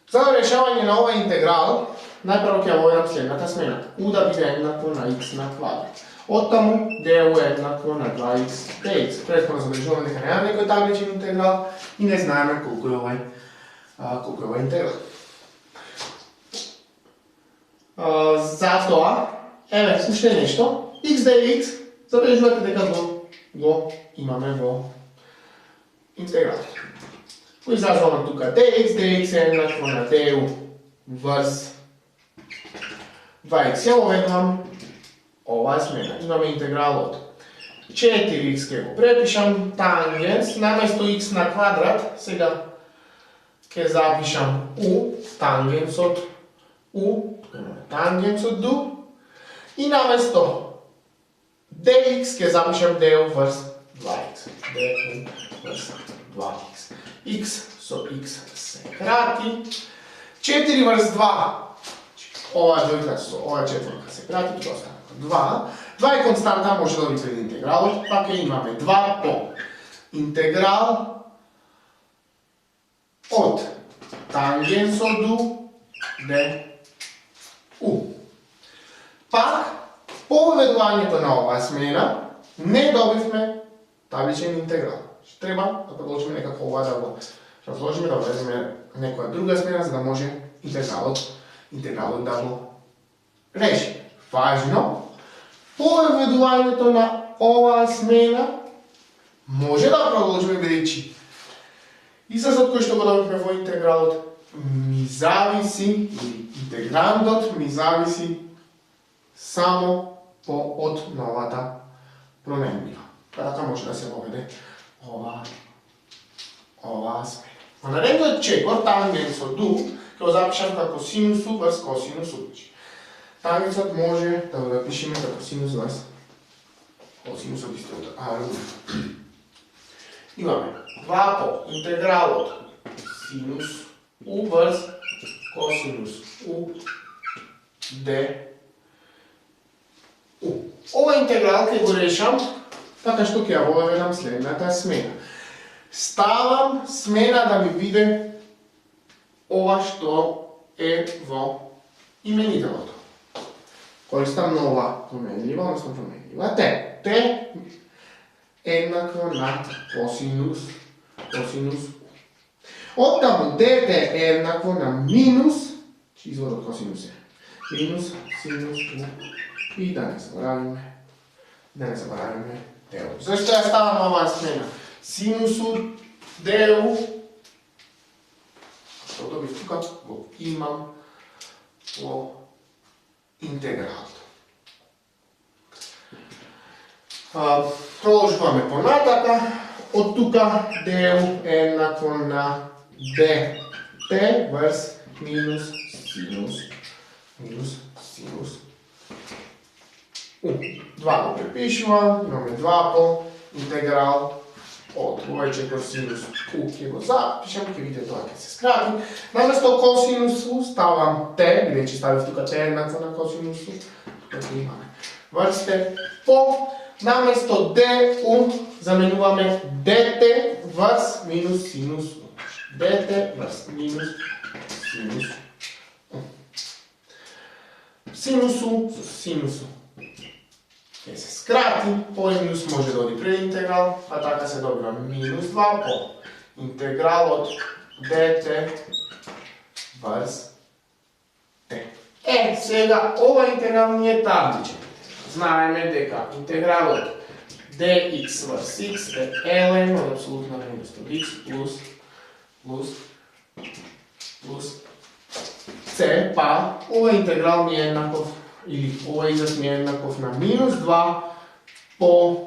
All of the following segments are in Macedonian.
За решавање на овој интеграл, најпрво ќе објавам следната смена. U да биде еднакво на x на квадрат. Оттаму du е еднакво на 2x dx. Претходно забележуваме дека нема некој табличен интеграл и не знаеме колку е овој интеграл. Затоа, еве, уште нешто, x dx, забележувате дека го имаме во интеграл. Го изразваме тука dx е еднакво на du врз 2x. Ја оведувам оваа смена. Имаме интеграл од 4x ќе го препишам, тангенс, наместо x на квадрат, сега ќе запишам u, тангенсот du, и наместо dx ќе запишам du врз 2x. du врз 2x. x со x се крати. 4 врз 2. Ова дојка со ова четворка се крати, тоа става 2. 2 е константа, може да ви пред интегралот, пак имаме 2 по интеграл од тангенсот du du. Пак, по воведувањето на оваа смена, не добивме табличен интеграл. Ще треба да продолжиме некако ова да го разложиме, да влеземе некоја друга смена, за да може интегралот да го реши. Важно, по воведувањето на оваа смена може да продолжиме бидејќи изразот кој што го добивме во интегралот ми зависи, или интеграндот ми зависи само од новата променлива. Така може да се воведе оваа смена. Во наредниот чекор, тангенсот du, ќе го запишам како синус u врз косинус u. Тангенсот може да го запишеме како синус врз косинус од истиот ъгол. Имаме 2 по интегралот синус u врз косинус u du. Ова интеграл ќе го решам така што ќе ја воведам следната смена. Ставам смена да ми биде ова што е во именителото. Користам нова променлива, односно променлива t. t еднакво на косинус u. Оттаму dt е еднакво на минус, изводот косинус е, минус синус u. И да не заборавиме du. Зашто ја ставам оваа смена? Синус u du, што добив тука, го имам во интегралот. Продолжуваме понатака. Од тука du е еднакво на dt врз минус синус u. 2 го препишувам, имаме 2 по интеграл од овој чекор синус u ќе го запишам, ќе видите тоа ќе се скрати. Наместо косинус u ставам t, бидејќи ставив тука t еднакво на косинус u, како имаме врз t, по наместо du заменуваме dt врз минус синус u. dt врз минус синус u. Синус u со синус u ќе се скрати, по минус може да оди пред интеграл, а така се добива минус 2 по интеграл од dt врз t. Сега ова интеграл ни е табличен. Знаеме дека интегралот dx врз x е ln од апсолутна вредност од x плюс c, па ова интеграл ми е еднаков, или ова израз ми е еднаков на минус 2 по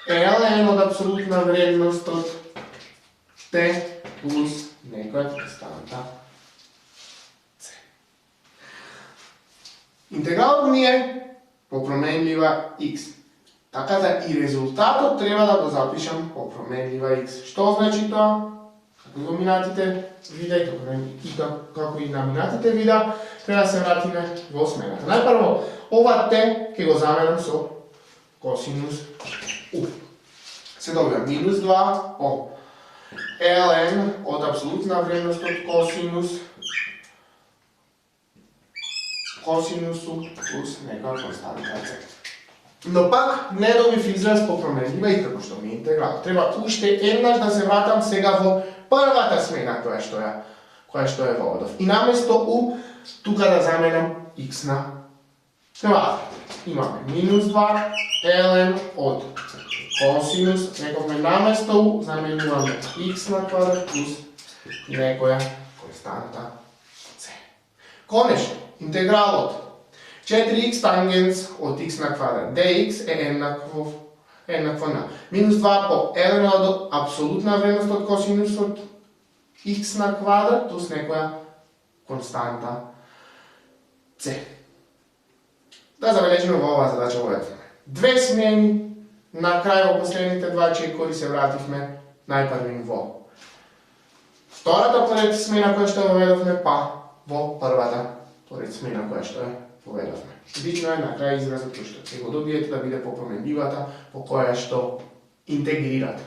ln од апсолутна вредност од t плюс некоја константа c. Интегралот ми е по променлива x. Така да и резултатот треба да го запишам по променлива x. Што значи тоа? Како и во минатите видеа и како и на минатите видеа, треба да се вратиме во смената. Најпрво, ова t ќе го заменам со косинус u. Се добива минус 2 по ln од апсолутна вредност од косинус косинусу плюс нека константа c. Но пак не добив израз по променлива и како што ми е интеграл. Треба уште еднаш да се вратам сега во првата смена која што е во одов. И наместо u тука да заменам x на квадрат. Имаме минус 2 ln од косинус, рековме наместо u заменуваме x на квадрат плюс некоја константа c. Конечно, интегралот 4x тангенс од x на квадрат dx е еднакво на минус 2 по ln од апсолутна вредност од косинусот x на квадрат плюс некоја константа c. Да забележиме во оваа задача две смени, на крај во последните два чекори се вративме најпрвим во втората поред смена која што воведовме, па во првата поред смена која што е поведовме. Битно е на крај изразот кој што ќе го добиете да биде по променливата по која што интегрирате.